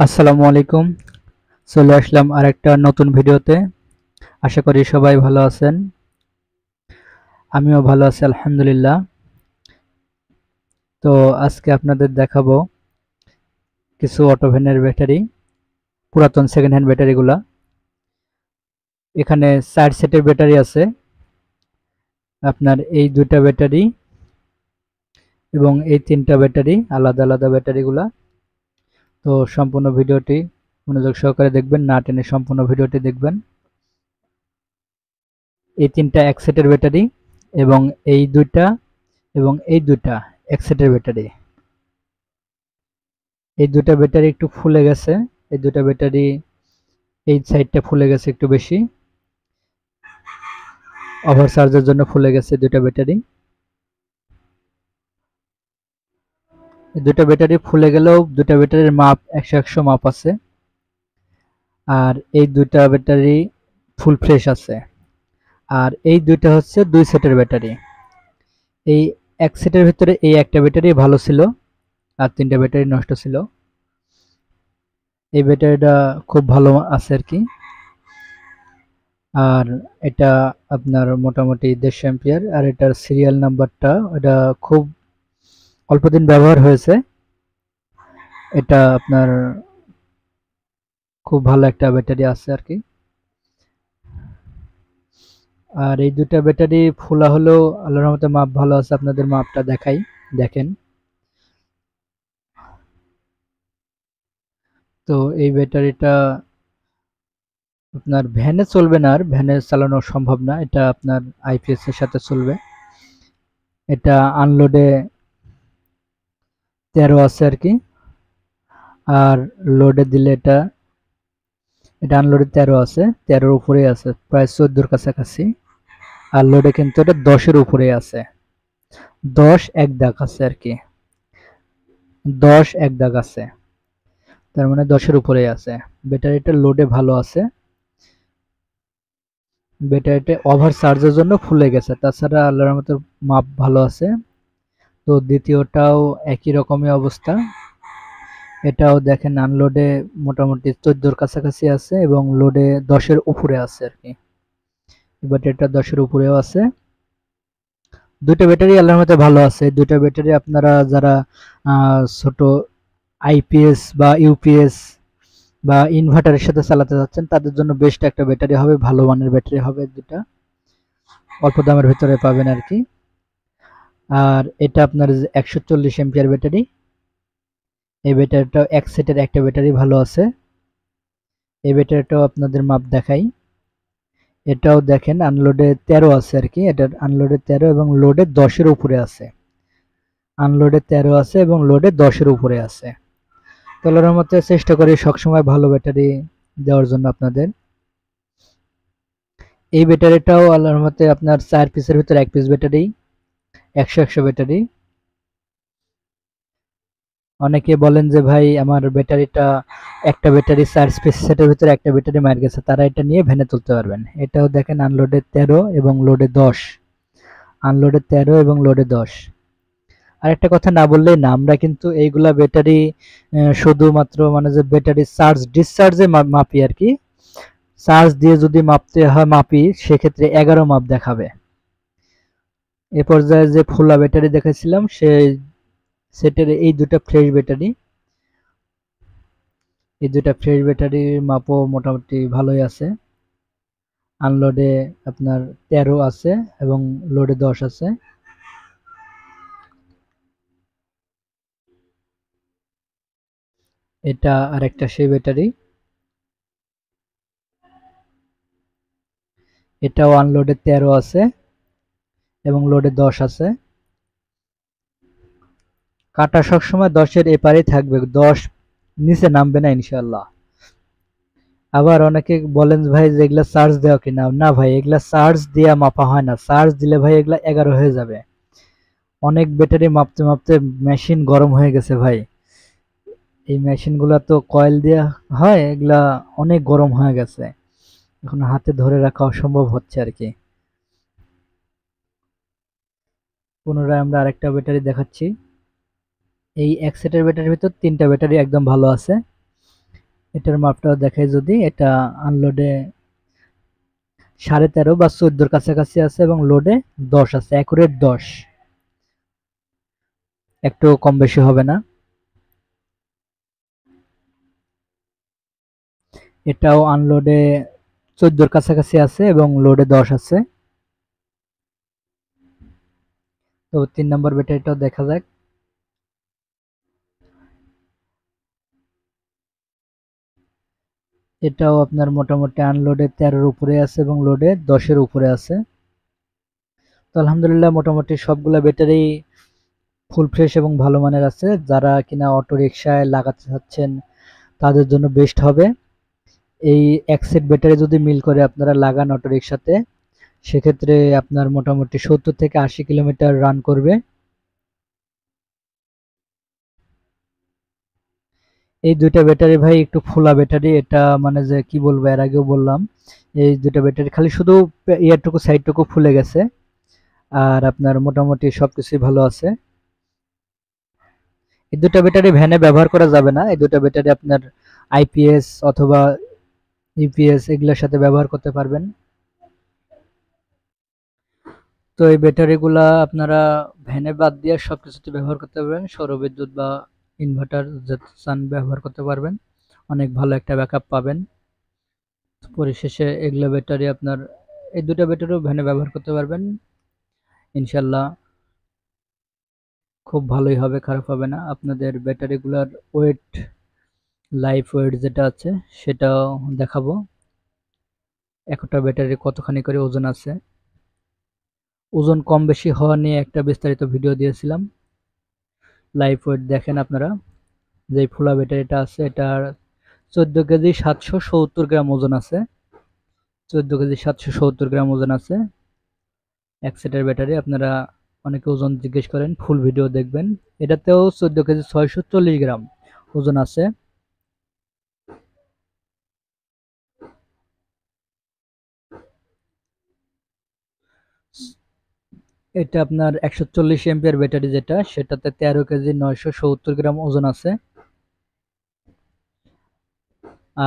আসসালামু আলাইকুম। চলে আসলাম আরেকটা নতুন ভিডিওতে। আশা করি সবাই ভালো আছেন। আমিও ভালো আছি আলহামদুলিল্লাহ। তো আজকে আপনাদের দেখাবো কিছু অটোভেনের ব্যাটারি, পুরাতন সেকেন্ড হ্যান্ড ব্যাটারিগুলা। এখানে 4 সেটের ব্যাটারি আছে। আপনার এই দুইটা ব্যাটারি এবং এই তিনটা ব্যাটারি, আলাদা আলাদা ব্যাটারিগুলা। তো সম্পূর্ণ ভিডিওটি মনোযোগ সহকারে দেখবেন, না টেনে সম্পূর্ণ ভিডিওটি দেখবেন। এই তিনটা এক সেটের ব্যাটারি এবং এই দুইটা এবং এই দুইটা এক সেটের ব্যাটারি। এই দুইটা ব্যাটারি একটু ফুলে গেছে। এই দুইটা ব্যাটারি এই সাইডটা ফুলে গেছে একটু বেশি, ওভার চার্জের জন্য ফুলে গেছে দুইটা ব্যাটারি। এই দুইটা ব্যাটারি ফুলে গেলেও দুইটা ব্যাটারির মাপ 100 মাপ আছে। আর এই দুইটা ব্যাটারি ফুল ফ্রেশ আছে। আর এই দুইটা হচ্ছে দুই সেটের ব্যাটারি। এই এক সেটের ভিতরে এই একটা ব্যাটারি ভালো ছিল, আর তিনটা ব্যাটারি নষ্ট ছিল। এই ব্যাটারিটা খুব ভালো আছে আর কি। আর এটা আপনার মোটামুটি 150 এম্পিয়ার, আর এটার সিরিয়াল নাম্বারটা এটা খুব অল্প দিন ব্যবহার হয়েছে। এটা আপনার খুব ভালো একটা ব্যাটারি আছে আর কি। আর এই দুটা ব্যাটারি ফোলা হলেও আল্লাহর রহমতে মাপ ভালো আছে। আপনাদের মাপটা দেখাই, দেখেন। তো এই ব্যাটারিটা আপনার ভ্যানে চলবে না, আর ভ্যানে চালানো সম্ভব না। এটা আপনার আইপিএস এর সাথে চলবে। এটা আনলোডে 13 আছে আর কি। আর লোডে দিলে এটা আনলোডে 13 আছে, 13-র উপরে আছে, প্রায় 14-র কাছাকাছি। আর লোডে কিন্তু এটা 10-এর উপরে আছে, 10 এক দাগ আছে আর কি, 10 এক দাগ আছে, তার মানে 10-এর উপরে আছে। ব্যাটারিটা লোডে ভালো আছে। ব্যাটারিটা ওভার চার্জের জন্য ফুলে গেছে, তাছাড়া আল্লাহর মতো মাপ ভালো আছে। তো দ্বিতীয়টাও একই রকমই অবস্থা। এটাও দেখেন আনলোডে মোটামুটি 14-র কাছাকাছি আছে এবং লোডে 10-এর উপরে আছে আর কি। ব্যাটারিটা 10-এর উপরেও আছে। দুইটা ব্যাটারি আল্লাহর মতে ভালো আছে। দুইটা ব্যাটারি আপনারা যারা ছোট আইপিএস বা ইউপিএস বা ইনভার্টারের সাথে চালাতে যাচ্ছেন, তাদের জন্য বেস্ট একটা ব্যাটারি হবে, ভালো মানের ব্যাটারি হবে দুটা, অল্প দামের ভিতরে পাবেন আর কি। আর এটা আপনার 140 এম্পিয়ার ব্যাটারি। এই ব্যাটারিটাও এক সেটের একটা ব্যাটারি ভালো আছে। এই ব্যাটারিটাও আপনাদের মাপ দেখাই। এটাও দেখেন আনলোডে 13 আছে আর কি। এটার আনলোডে 13 এবং লোডে 10-এর উপরে আছে। আনলোডে 13 আছে এবং লোডে 10-এর উপরে আছে। তো আল্লাহর রহমতে চেষ্টা করি সবসময় ভালো ব্যাটারি দেওয়ার জন্য আপনাদের। এই ব্যাটারিটাও আল্লাহর রহমতে আপনার 4 পিসের ভিতরে 1 পিস ব্যাটারি, 100 ব্যাটারি। অনেকে বলেন যে ভাই আমার ব্যাটারিটা, একটা ব্যাটারি 4 পিস সেটের ভিতরে একটা ব্যাটারি মার গেছে, তারা এটা নিয়ে ভ্যানে তুলতে পারবেন। এটাও দেখেন আনলোডে 13 এবং লোডে 10, আনলোডে 13 এবং লোডে 10। আর একটা কথা না বললেই না, আমরা কিন্তু এইগুলা ব্যাটারি শুধুমাত্র মানে যে ব্যাটারি চার্জ ডিসচার্জে মাপি আর কি। চার্জ দিয়ে যদি মাপতে হয় মাপি, সেক্ষেত্রে 11 মাপ দেখাবে। এ পর্যায়ে যে ফুলা ব্যাটারি দেখাচ্ছিলাম সেই সেটের এই দুটা ফ্রেশ ব্যাটারি, এই দুটা ফ্রেশ ব্যাটারির মাপও মোটামুটি ভালোই আছে। আনলোডে আপনার 13 আছে এবং লোডে 10 আছে। এটা আরেকটা সেই ব্যাটারি। এটাও আনলোডে 13 আছে এবং লোডে 10 আছে। কাটা সবসময় 10-এর এপারেই থাকবে, 10 নিচে নামবে না ইনশাল্লাহ। আবার অনেকে বলেন ভাই যে এগুলা চার্জ দেওয়া কিনা, না ভাই এগুলা চার্জ দিয়া মাপা হয় না। চার্জ দিলে ভাই এগুলা 11 হয়ে যাবে। অনেক ব্যাটারি মাপতে মাপতে মেশিন গরম হয়ে গেছে ভাই। এই মেশিন গুলা তো কয়েল দেওয়া হয়, এগুলা অনেক গরম হয়ে গেছে, এখন হাতে ধরে রাখা অসম্ভব হচ্ছে আর কি। পুনরায় আমরা আরেকটা ব্যাটারি দেখাচ্ছি। এই এক সেটের ব্যাটারির ভিতর তিনটা ব্যাটারি একদম ভালো আছে। এটার মাপটাও দেখাই যদি, এটা আনলোডে 13.5 বা 14 কাছাকাছি আছে এবং লোডে 10 আছে, অ্যাকুরেট 10, একটু কম বেশি হবে না। এটাও আনলোডে 14 কাছাকাছি আছে এবং লোডে 10 আছে। তো 3 নম্বর ব্যাটারিটাও দেখা যাক। এটাও আপনার মোটামুটি আনলোডে 13-এর উপরে আছে এবং লোডে 10-এর উপরে আছে। তো আলহামদুলিল্লাহ মোটামুটি সবগুলা ব্যাটারি ফুল ফ্রেশ এবং ভালো মানের আছে। যারা কিনা অটো রিকশায় লাগাতে চাচ্ছেন তাদের জন্য বেস্ট হবে। এই এক সেট ব্যাটারি যদি মিল করে আপনারা লাগান অটো রিকশাতে, সেক্ষেত্রে আপনার মোটামুটি 70 থেকে 80 কিলোমিটার রান করবে। এই দুইটা ব্যাটারি ভাই একটু ফোলা ব্যাটারি, এটা মানে যে কি বলবো, এর আগেও বললাম এই দুইটা ব্যাটারি খালি শুধু ইয়ারটুকু সাইডটুকু ফুলে গেছে, আর আপনার মোটামুটি সবকিছুই ভালো আছে। এই দুটো ব্যাটারি ভ্যানে ব্যবহার করা যাবে না, এই দুটো ব্যাটারি আপনার আইপিএস অথবা ইপিএস এগুলোর সাথে ব্যবহার করতে পারবেন। তো এই ব্যাটারিগুলা আপনারা ভ্যানে বাদ দিয়ে সবকিছুতে ব্যবহার করতে পারবেন, সৌরবিদ্যুৎ বা ইনভার্টার যেটা চান ব্যবহার করতে পারবেন, অনেক ভালো একটা ব্যাকআপ পাবেন। পরিশেষে এগুলো ব্যাটারি আপনার এই দুটো ব্যাটারিও ভ্যানে ব্যবহার করতে পারবেন, ইনশাল্লাহ খুব ভালোই হবে, খারাপ হবে না। আপনাদের ব্যাটারিগুলোর ওয়েট, লাইফ ওয়েট যেটা আছে সেটাও দেখাবো, একটা ব্যাটারি কতখানি করে ওজন আছে। ওজন কম বেশি হওয়া নিয়ে একটা বিস্তারিত ভিডিও দিয়েছিলাম, লাইফ ওয়েট দেখেন আপনারা। যে ফুলা ব্যাটারিটা আছে এটার 14 কেজি 770 গ্রাম ওজন আছে, 14 কেজি 770 গ্রাম ওজন আছে এক সেটের ব্যাটারি। আপনারা অনেকে ওজন জিজ্ঞেস করেন, ফুল ভিডিও দেখবেন। এটাতেও 14 কেজি 640 গ্রাম ওজন আছে। এটা আপনার 140 এম্পিয়ার ব্যাটারি যেটা, সেটাতে 13 কেজি 970 গ্রাম ওজন আছে।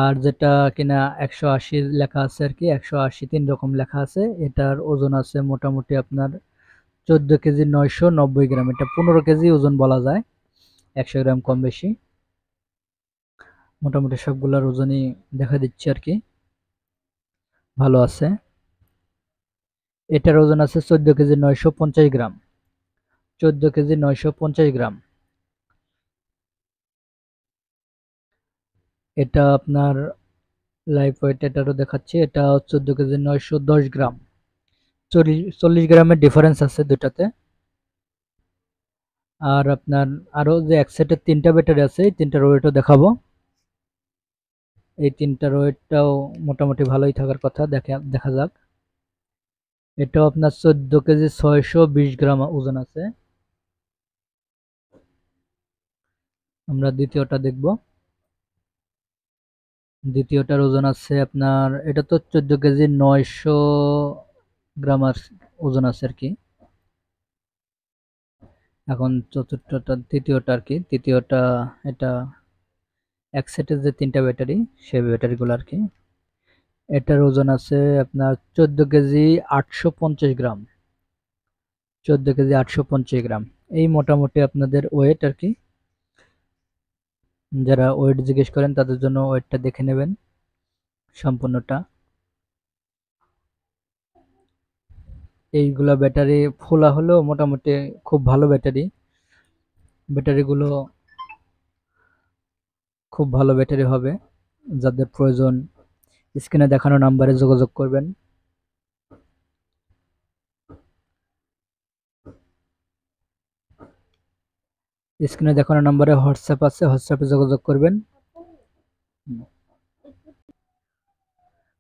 আর যেটা কিনা 180 লেখা আছে আর কি, 180 3 রকম লেখা আছে, এটার ওজন আছে মোটামুটি আপনার 14 কেজি 990 গ্রাম। এটা 15 কেজি ওজন বলা যায়, 100 গ্রাম কম বেশি। মোটামুটি সবগুলোর ওজনই দেখা দিচ্ছে আর কি, ভালো আছে। এটার ওজন আছে 14 কেজি 950 গ্রাম, 14 কেজি 950 গ্রাম। এটা আপনার লাইভ ওয়েট এটারও দেখাচ্ছে, এটা 14 কেজি 910 গ্রাম, 40 গ্রামের ডিফারেন্স আছে দুটাতে। আর আপনার আরো যে এক সেটের 3টা ব্যাটারি আছে, এই 3টার ওয়েটও দেখাবো। এই 3টার ওয়েটটাও মোটামুটি ভালোই থাকার কথা, দেখা যাক। এটাও আপনার 14 কেজি 620 গ্রাম ওজন আছে। আমরা দ্বিতীয়টা দেখব। দ্বিতীয়টার ওজন আছে আপনার, এটা তো 14 কেজি 900 গ্রাম ওজন আছে আর কি। এখন চতুর্থটা, তৃতীয়টা আর কি, তৃতীয়টা এটা এক সেটের যে 3টা ব্যাটারি, সেই ব্যাটারিগুলো আর কি। এটার ওজন আছে আপনার 14 কেজি 850 গ্রাম, 14 কেজি 850 গ্রাম। এই মোটামুটি আপনাদের ওয়েট আর কি। যারা ওয়েট জিজ্ঞেস করেন তাদের জন্য ওয়েটটা দেখে নেবেন সম্পূর্ণটা। এইগুলা ব্যাটারি ফোলা হলেও মোটামুটি খুব ভালো ব্যাটারি, ব্যাটারিগুলো খুব ভালো ব্যাটারি হবে। যাদের প্রয়োজন স্ক্রিনে দেখানো নাম্বারে যোগাযোগ করবেন। স্ক্রিনে দেখানো নাম্বারে হোয়াটসঅ্যাপ আছে, হোয়াটসঅ্যাপে যোগাযোগ করবেন।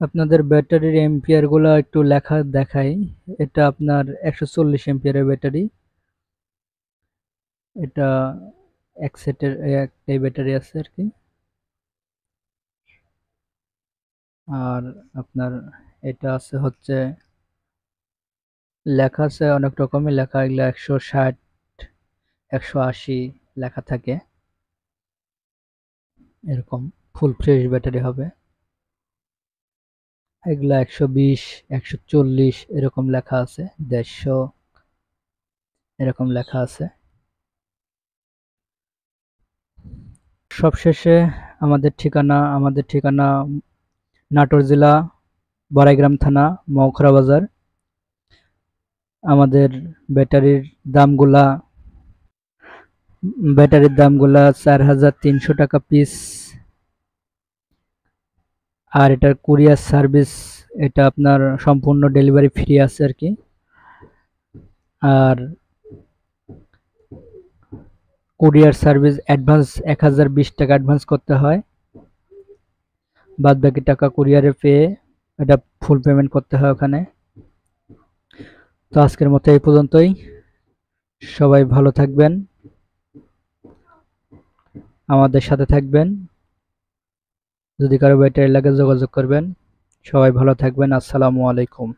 আপনাদের ব্যাটারির এম্পিয়ার গুলা একটু লেখা দেখাই। এটা আপনার 140 এম্পিয়ারের ব্যাটারি। এটা এক সেটের একটাই ব্যাটারি আছে আর কি। আর আপনার এটা আছে হচ্ছে, লেখা আছে অনেক রকমের লেখা, এগুলো 160 180 লেখা থাকে এরকম। ফুল ফ্রেশ ব্যাটারি হবে। এগুলা 120, 140 এরকম লেখা আছে, 150 এরকম লেখা আছে। সবশেষে আমাদের ঠিকানা নাটোর জেলা, বড়াইগ্রাম থানা, মৌখরা বাজার। আমাদের ব্যাটারির দামগুলা 4300 টাকা পিস। আর এটার কুরিয়ার সার্ভিস, এটা আপনার সম্পূর্ণ ডেলিভারি ফ্রি আছে আর কি। আর কুরিয়ার সার্ভিস অ্যাডভান্স 1020 টাকা অ্যাডভান্স করতে হয়, বাদ বাকি টাকা কুরিয়ারে পেয়ে এটা ফুল পেমেন্ট করতে হয় ওখানে। তো আজকের মতো এই পর্যন্তই। সবাই ভালো থাকবেন, আমাদের সাথে থাকবেন। যদি কারো ব্যাটারি লাগে যোগাযোগ করবেন। সবাই ভালো থাকবেন। আসসালামু আলাইকুম।